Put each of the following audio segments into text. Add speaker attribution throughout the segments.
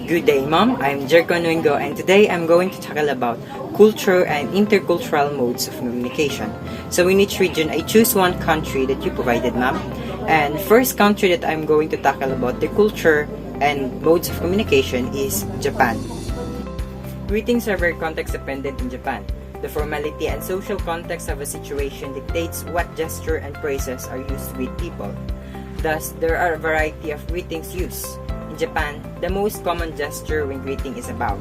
Speaker 1: Good day, Mom. I'm Jerko Nuingo, and today I'm going to tackle about culture and intercultural modes of communication. So in each region, I choose one country that you provided, Mom. And first country that I'm going to tackle about the culture and modes of communication is Japan. Greetings are very context-dependent in Japan. The formality and social context of a situation dictates what gesture and phrases are used with people. Thus, there are a variety of greetings used. In Japan, the most common gesture when greeting is a bow.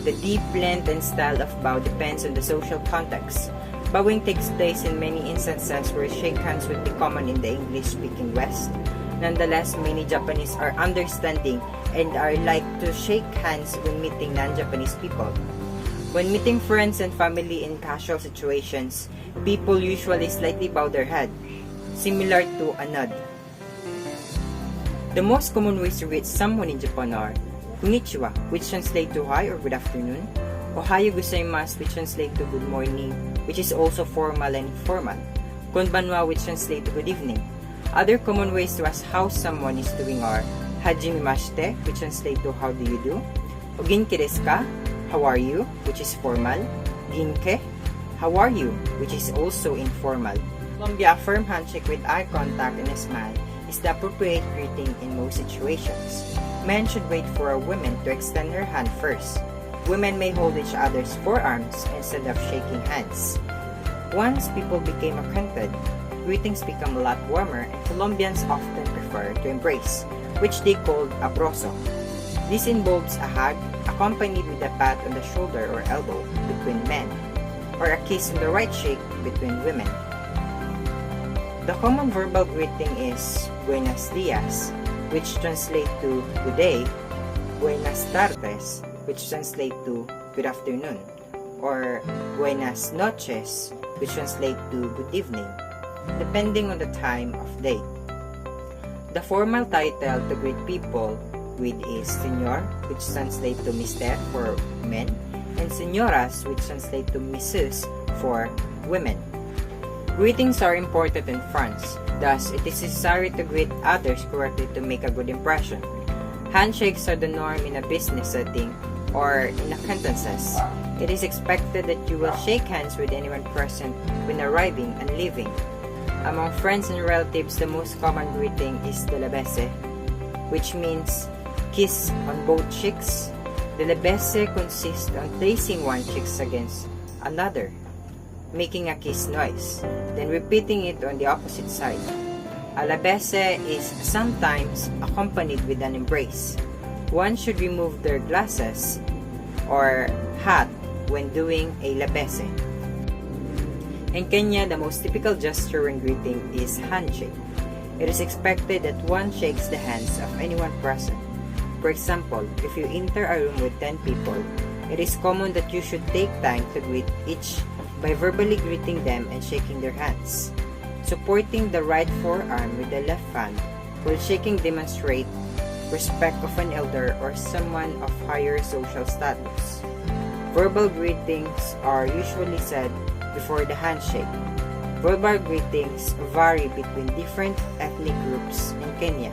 Speaker 1: The deep length and style of bow depends on the social context. Bowing takes place in many instances where shake hands would be common in the English-speaking West. Nonetheless, many Japanese are understanding and are like to shake hands when meeting non-Japanese people. When meeting friends and family in casual situations, people usually slightly bow their head, similar to a nod. The most common ways to greet someone in Japan are Konnichiwa, which translates to hi or good afternoon, Ohayo gozaimasu, which translates to good morning, which is also formal and informal, Konbanwa, which translates to good evening. Other common ways to ask how someone is doing are Hajimemashite, which translates to how do you do, O genki desu ka, how are you, which is formal, Ginke, how are you, which is also informal. Colombia, a firm handshake with eye contact and a smile is the appropriate greeting in most situations. Men should wait for a woman to extend her hand first. Women may hold each other's forearms instead of shaking hands. Once people became acquainted, greetings become a lot warmer and Colombians often prefer to embrace, which they called abrazo. This involves a hug accompanied with a pat on the shoulder or elbow between men, or a kiss on the right cheek between women. The common verbal greeting is Buenos dias, which translates to good day, Buenas tardes, which translates to good afternoon, or Buenas noches, which translates to good evening, depending on the time of day. The formal title to greet people with is Señor, which translates to Mister for men, and Señoras, which translates to Mrs. for women. Greetings are important in France, thus it is necessary to greet others correctly to make a good impression. Handshakes are the norm in a business setting or in acquaintances. It is expected that you will shake hands with anyone present when arriving and leaving. Among friends and relatives, the most common greeting is the labese, which means kiss on both cheeks. The labese consists on placing one cheek against another, making a kiss noise, then repeating it on the opposite side. A labese is sometimes accompanied with an embrace. One should remove their glasses or hat when doing a labese. In Kenya, the most typical gesture when greeting is handshake. It is expected that one shakes the hands of anyone present. For example, if you enter a room with 10 people, it is common that you should take time to greet each by verbally greeting them and shaking their hands. Supporting the right forearm with the left hand while shaking demonstrate respect of an elder or someone of higher social status. Verbal greetings are usually said before the handshake. Verbal greetings vary between different ethnic groups in Kenya.